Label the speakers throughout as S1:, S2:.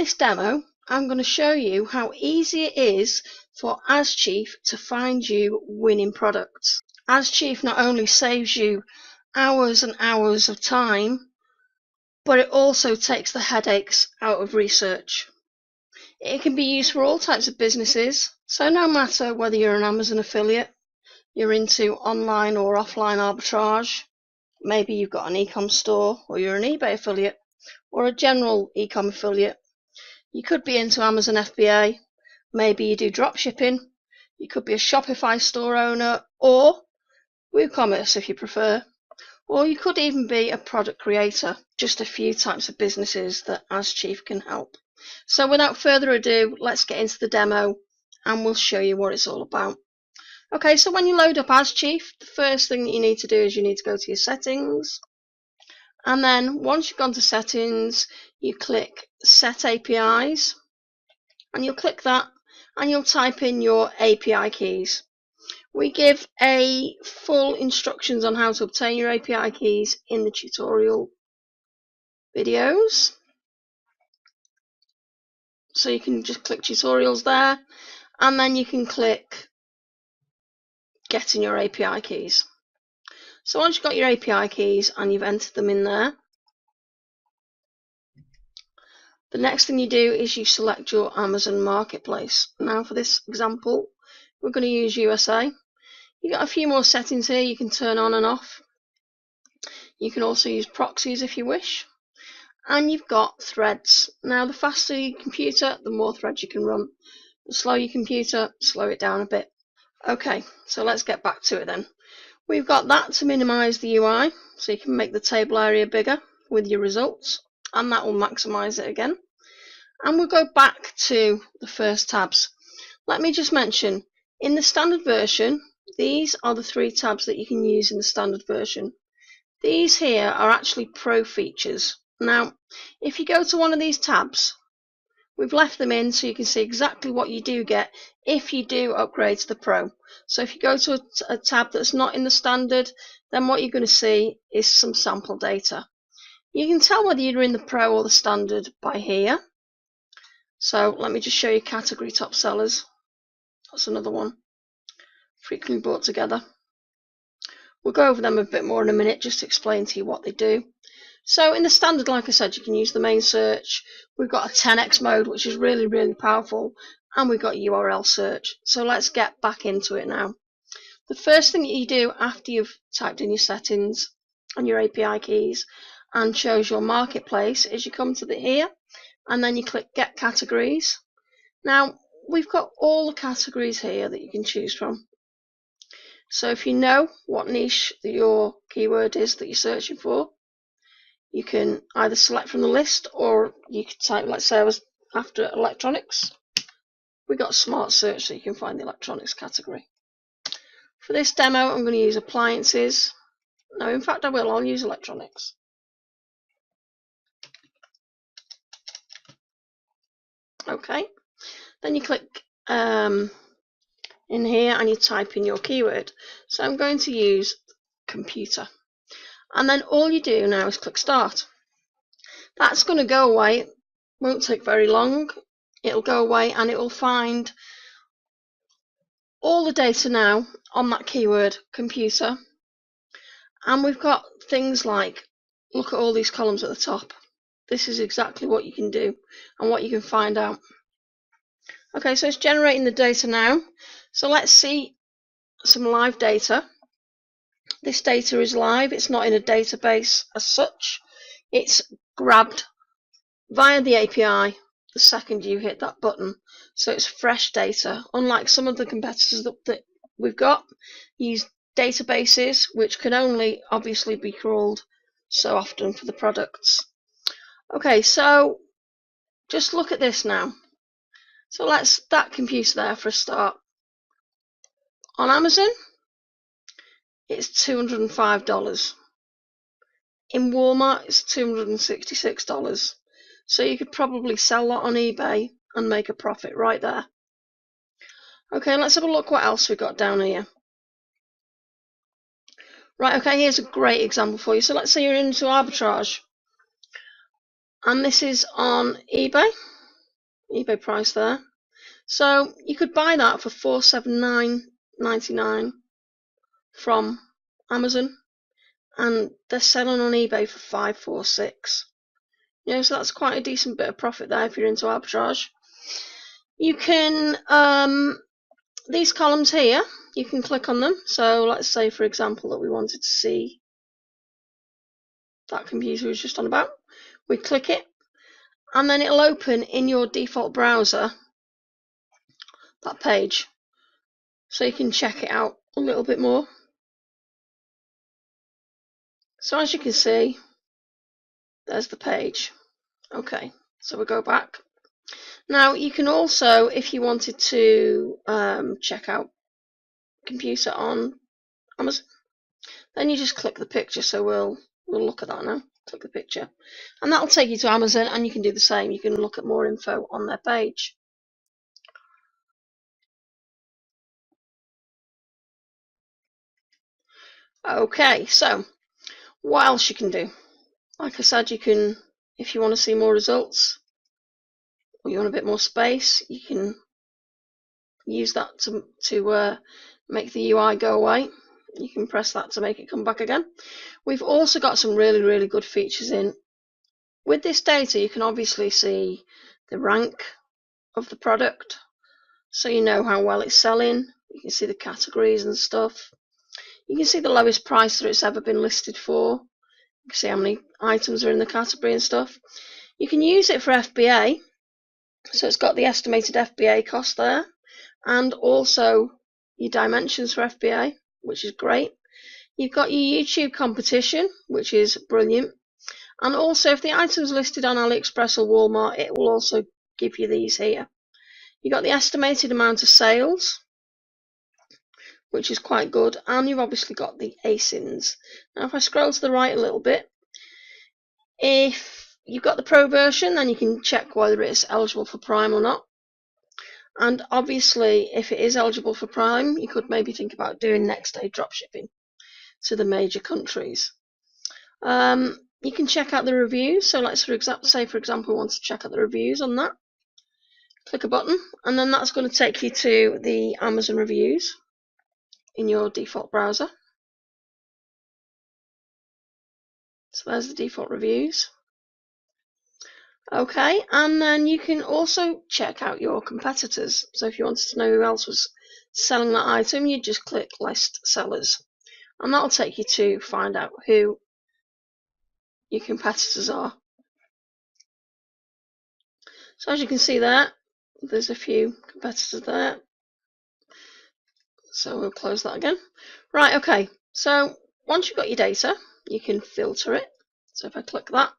S1: this demo, I'm going to show you how easy it is for AsChief to find you winning products. AsChief not only saves you hours and hours of time, but it also takes the headaches out of research. It can be used for all types of businesses, so no matter whether you're an Amazon affiliate, you're into online or offline arbitrage, maybe you've got an e-com store, or you're an eBay affiliate, or a general e-com affiliate. You could be into Amazon FBA, maybe you do drop shipping, you could be a Shopify store owner, or WooCommerce if you prefer, or you could even be a product creator. Just a few types of businesses that AsChief can help. So without further ado, let's get into the demo and we'll show you what it's all about. Okay, so when you load up AsChief, the first thing that you need to do is you need to go to your settings, and then once you've gone to settings, you click Set APIs, and you'll click that and you'll type in your API keys. We give a full instructions on how to obtain your API keys in the tutorial videos, so you can just click tutorials there, and then you can click getting your API keys. So once you've got your API keys and you've entered them in there, the next thing you do is you select your Amazon marketplace. Now for this example, we're going to use USA. You've got a few more settings here you can turn on and off. You can also use proxies if you wish. And you've got threads. Now the faster your computer, the more threads you can run. The slower your computer, slow it down a bit. Okay, so let's get back to it then. We've got that to minimize the UI, so you can make the table area bigger with your results, and that will maximize it again. And we'll go back to the first tabs. Let me just mention, in the standard version, these are the 3 tabs that you can use in the standard version. These here are actually pro features. Now, if you go to one of these tabs, we've left them in so you can see exactly what you do get if you do upgrade to the pro. So if you go to a tab that's not in the standard, then what you're going to see is some sample data. You can tell whether you're in the pro or the standard by here. So let me just show you category top sellers. That's another one. Frequently bought together. We'll go over them a bit more in a minute just to explain to you what they do. So in the standard, like I said, you can use the main search. We've got a 10x mode, which is really, really powerful, and we've got URL search. So let's get back into it now. The first thing that you do after you've typed in your settings and your API keys and shows your marketplace is you come to here and then you click Get Categories. Now we've got all the categories here that you can choose from. So if you know what niche that your keyword is that you're searching for, you can either select from the list, or you could type, let's say I was after electronics. We got smart search, so you can find the electronics category. For this demo, I'm going to use appliances. No, in fact I'll use electronics. Okay, then you click in here and you type in your keyword. So I'm going to use computer. And then all you do now is click start. That's going to go away, won't take very long. It'll go away and it will find all the data now on that keyword computer. And we've got things like, look at all these columns at the top. This is exactly what you can do and what you can find out. Okay, so it's generating the data now. So let's see some live data. This data is live, it's not in a database as such. It's grabbed via the API the second you hit that button. So it's fresh data, unlike some of the competitors that we've got. Use databases which can only obviously be crawled so often for the products. Okay, so just look at this now. So let's that computer there for a start. On Amazon, it's $205. In Walmart, it's $266. So you could probably sell that on eBay and make a profit right there. Okay, let's have a look what else we've got down here. Right, okay, here's a great example for you. So let's say you're into arbitrage. And this is on eBay. eBay price there. So you could buy that for $479.99 from Amazon, and they're selling on eBay for $546. So that's quite a decent bit of profit there if you're into arbitrage. You can these columns here, you can click on them. So let's say, for example, that we wanted to see that computer was just on about. We click it, and then it'll open in your default browser that page, so you can check it out a little bit more. So as you can see, there's the page. Okay, so we'll go back. Now you can also, if you wanted to check out computer on Amazon, then you just click the picture. So we'll look at that now. Click the picture, and that'll take you to Amazon, and you can do the same. You can look at more info on their page. Okay, so what else you can do? Like I said, you can, if you want to see more results, or you want a bit more space, you can use that to make the UI go away. You can press that to make it come back again. We've also got some really, really good features in. With this data, you can obviously see the rank of the product, so you know how well it's selling. You can see the categories and stuff. You can see the lowest price that it's ever been listed for. You can see how many items are in the category and stuff. You can use it for FBA, so it's got the estimated FBA cost there, and also your dimensions for FBA, which is great. You've got your YouTube competition, which is brilliant. And also, if the item's listed on AliExpress or Walmart, it will also give you these here. You've got the estimated amount of sales, which is quite good, and you've obviously got the ASINs. Now, if I scroll to the right a little bit, if you've got the Pro version, then you can check whether it's eligible for Prime or not. And obviously, if it is eligible for Prime, you could maybe think about doing next day dropshipping to the major countries. You can check out the reviews. So let's say, for example, we want to check out the reviews on that. Click a button, and then that's going to take you to the Amazon reviews in your default browser. So there's the default reviews. Okay, and then you can also check out your competitors. So if you wanted to know who else was selling that item, you just click List Sellers, and that'll take you to find out who your competitors are. So as you can see there, there's a few competitors there. So we'll close that again. Right, okay, so once you've got your data, you can filter it. So if I click that,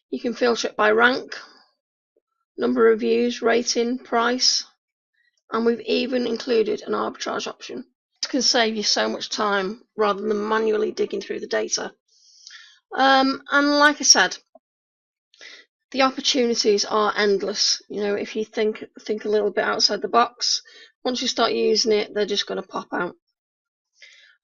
S1: you can filter it by rank, number of views, rating, price, and we've even included an arbitrage option. It can save you so much time rather than manually digging through the data. And like I said, the opportunities are endless. If you think a little bit outside the box, once you start using it, they're just going to pop out.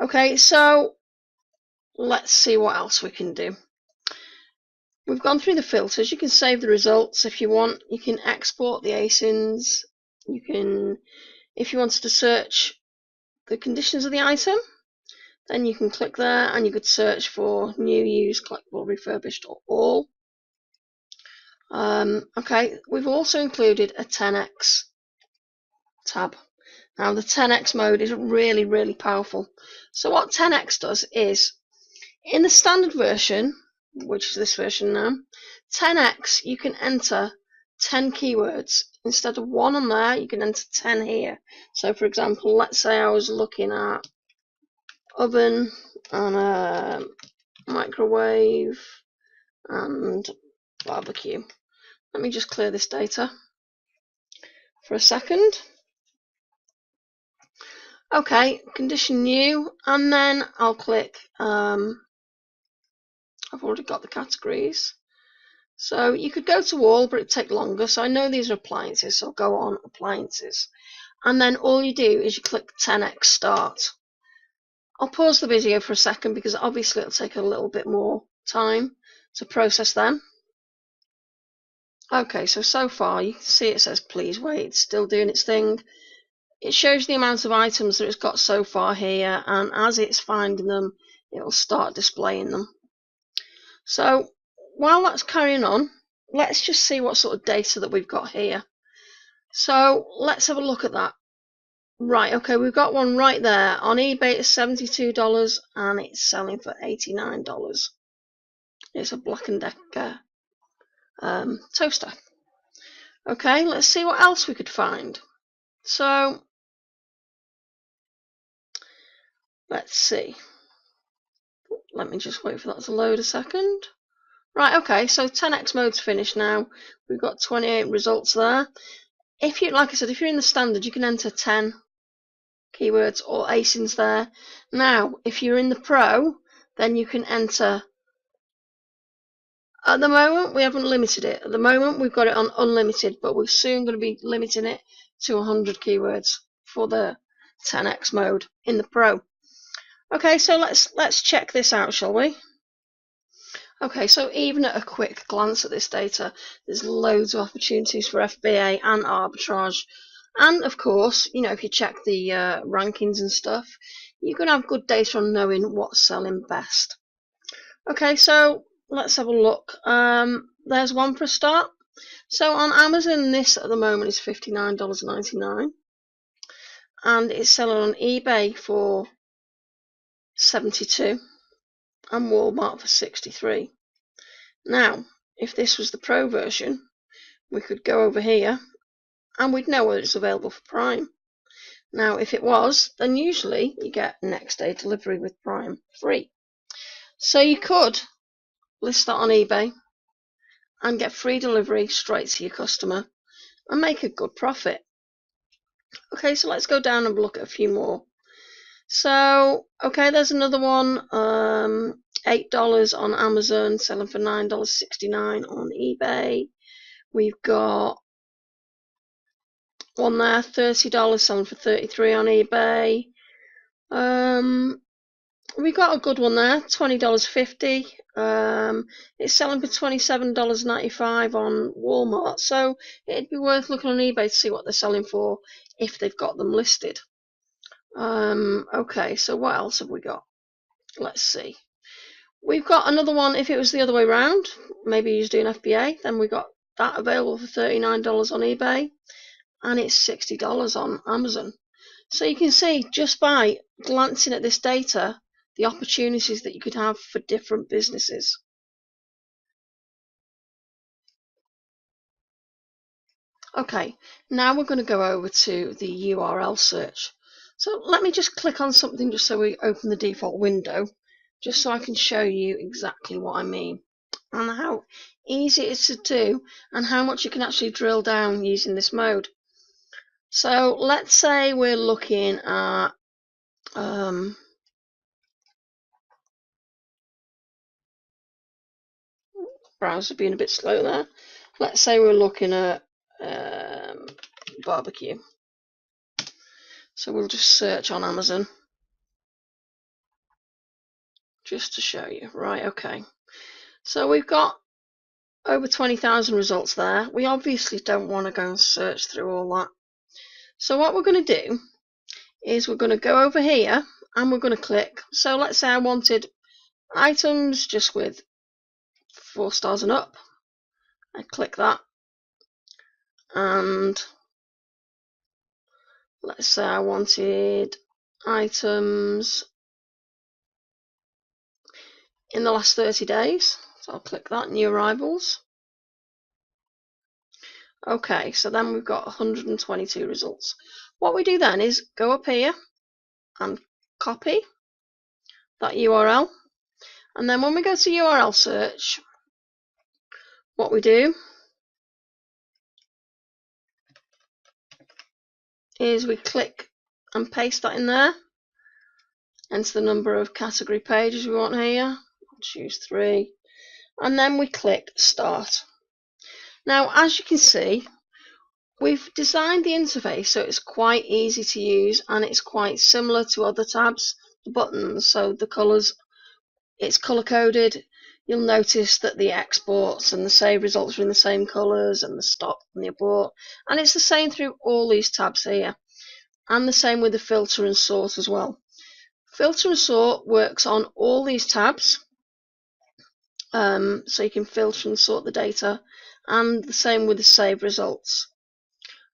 S1: Okay, so let's see what else we can do. We've gone through the filters. You can save the results if you want. You can export the ASINs. You can, if you wanted to search the conditions of the item, then you can click there and you could search for new, used, collectible, refurbished, or all. Okay, we've also included a 10x tab. Now the 10x mode is really, really powerful. So what 10x does is, in the standard version, which is this version now, 10x, you can enter 10 keywords. Instead of 1 on there, you can enter 10 here. So for example, let's say I was looking at oven and microwave and barbecue. Let me just clear this data for a second. Okay, condition new, and then I'll click, I've already got the categories. So you could go to all, but it'd take longer. So I know these are appliances, so I'll go on appliances. And then all you do is you click 10x start. I'll pause the video for a second because obviously it'll take a little bit more time to process them. Okay, so far you can see it says please wait, it's still doing its thing. It shows the amount of items that it's got so far here, and as it's finding them, it'll start displaying them. So while that's carrying on, let's just see what sort of data that we've got here. So let's have a look at that. Right, okay, we've got one right there. On eBay it's $72 and it's selling for $89. It's a Black & Decker toaster. Okay, let's see what else we could find. So let's see. Let me just wait for that to load a second. Right, okay, so 10x mode's finished now. We've got 28 results there. If you, like I said, if you're in the standard, you can enter 10 keywords or ASINs there. Now, if you're in the pro, then you can enter. At the moment, we haven't limited it. At the moment, we've got it on unlimited, but we're soon going to be limiting it to 100 keywords for the 10x mode in the pro. Okay, so let's check this out, shall we? Okay, so even at a quick glance at this data, there's loads of opportunities for FBA and arbitrage. And of course, you know, if you check the rankings and stuff, you're going to have good data on knowing what's selling best. Okay, so let's have a look. There's one for a start. So on Amazon, this at the moment is $59.99. And it's selling on eBay for $72 and Walmart for $63. Now, if this was the Pro version, we could go over here and we'd know whether it's available for Prime. Now, if it was, then usually you get next day delivery with Prime free. So you could list that on eBay and get free delivery straight to your customer and make a good profit. Okay, so let's go down and look at a few more. So, okay, there's another one, $8 on Amazon, selling for $9.69 on eBay. We've got one there, $30, selling for $33 on eBay. We got a good one there, $20.50. It's selling for $27.95 on Walmart. So it'd be worth looking on eBay to see what they're selling for if they've got them listed. Okay, so what else have we got? Let's see. We've got another one. If it was the other way around, maybe you're doing FBA, then we got that available for $39 on eBay, and it's $60 on Amazon. So you can see just by glancing at this data the opportunities that you could have for different businesses. Okay, now we're going to go over to the URL search. So let me just click on something just so we open the default window, just so I can show you exactly what I mean and how easy it is to do and how much you can actually drill down using this mode. So let's say we're looking at browser being a bit slow there. Let's say we're looking at barbecue. So we'll just search on Amazon just to show you. Right, okay. So we've got over 20,000 results there. We obviously don't want to go and search through all that. So what we're going to do is we're going to go over here and we're going to click. So let's say I wanted items just with 4 stars and up. I click that, and let's say I wanted items in the last 30 days. So I'll click that, new arrivals. Okay, so then we've got 122 results. What we do then is go up here and copy that URL. And then when we go to URL search, what we do is we click and paste that in there. Enter the number of category pages we want here. I'll choose 3. And then we click start. Now, as you can see, we've designed the interface so it's quite easy to use and it's quite similar to other tabs, the buttons, so the colours, it's colour coded. you'll notice that the exports and the save results are in the same colours, and the stop and the abort, and it's the same through all these tabs here, and the same with the filter and sort as well. Filter and sort works on all these tabs, so you can filter and sort the data, and the same with the save results.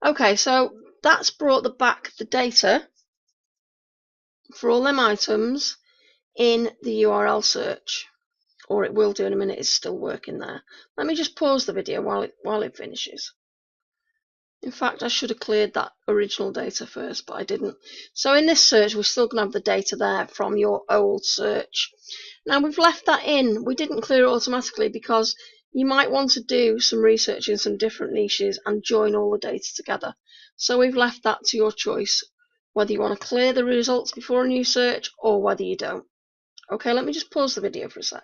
S1: Okay, so that's brought back the data for all them items in the URL search, or it will do in a minute. It's still working there. Let me just pause the video while it finishes. In fact, I should have cleared that original data first, but I didn't. So in this search, we're still going to have the data there from your old search. Now, we've left that in. We didn't clear it automatically because you might want to do some research in some different niches and join all the data together. So we've left that to your choice, whether you want to clear the results before a new search or whether you don't. Okay, let me just pause the video for a sec.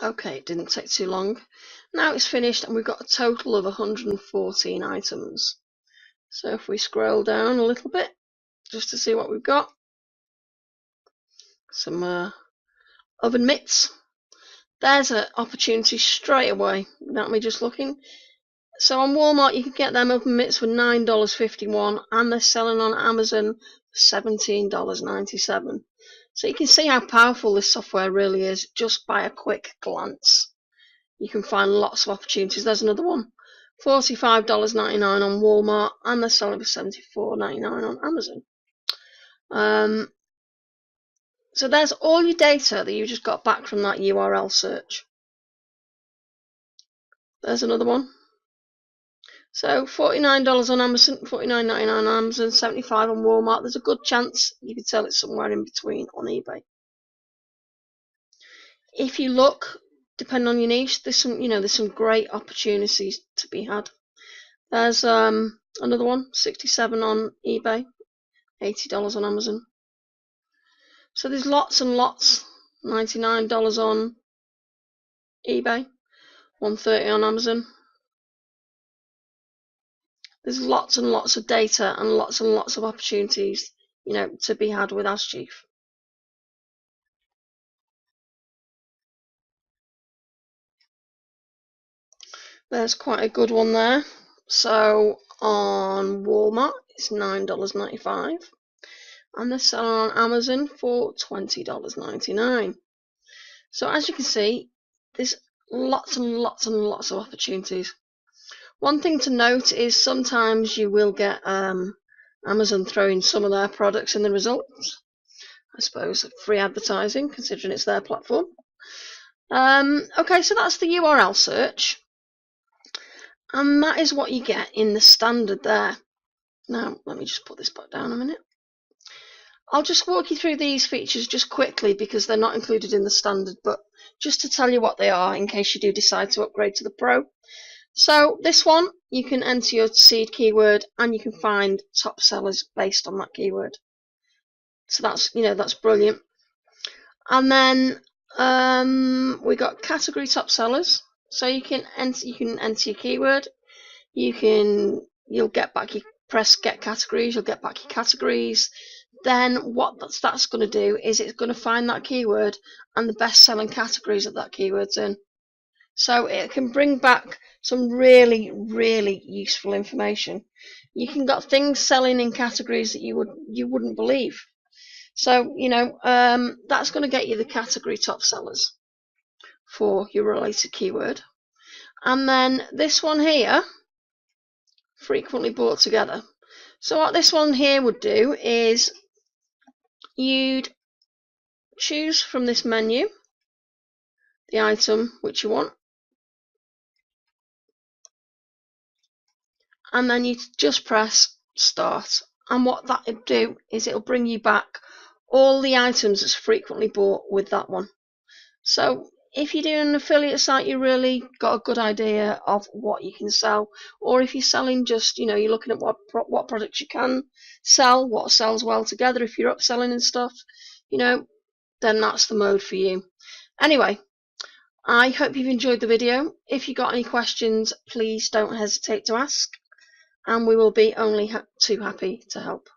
S1: Okay, it didn't take too long. Now it's finished and we've got a total of 114 items. So if we scroll down a little bit, just to see what we've got. Some oven mitts. There's an opportunity straight away without me just looking. So on Walmart you can get them oven mitts for $9.51 and they're selling on Amazon for $17.97. So you can see how powerful this software really is just by a quick glance. You can find lots of opportunities. There's another one. $45.99 on Walmart and they're selling for $74.99 on Amazon. So there's all your data that you just got back from that URL search. There's another one. So $49 on Amazon, $49.99 on Amazon, $75 on Walmart. There's a good chance you could sell it somewhere in between on eBay. If you look, depending on your niche, there's some great opportunities to be had. There's another one, $67 on eBay, $80 on Amazon. So there's lots and lots. $99 on eBay, $130 on Amazon. There's lots and lots of data and lots of opportunities, to be had with AskChief. There's quite a good one there. So on Walmart, it's $9.95, and they're selling on Amazon for $20.99. So as you can see, there's lots and lots and lots of opportunities. One thing to note is sometimes you will get Amazon throwing some of their products in the results. I suppose free advertising, considering it's their platform. Okay, so that's the URL search. And that is what you get in the standard there. Now, let me just put this back down a minute. I'll just walk you through these features just quickly because they're not included in the standard, but just to tell you what they are in case you do decide to upgrade to the Pro. So this one, you can enter your seed keyword and you can find top sellers based on that keyword. So that's brilliant. And then we got category top sellers. So you can enter your keyword. You'll get back your press get categories. You'll get back your categories. Then what that's going to do is it's going to find that keyword and the best selling categories that keyword's in. So it can bring back some really, really useful information. You can got things selling in categories that you wouldn't believe. So that's going to get you the category top sellers for your related keyword. And then this one here, frequently bought together. So what this one here would do is you'd choose from this menu the item which you want, and then you just press start. And what that will do is it'll bring you back all the items that's frequently bought with that one. So if you're doing an affiliate site, you really got a good idea of what you can sell. Or if you're selling just, you're looking at what products you can sell, what sells well together. If you're upselling and stuff, then that's the mode for you. Anyway, I hope you've enjoyed the video. If you got any questions, please don't hesitate to ask, and we will be only too happy to help.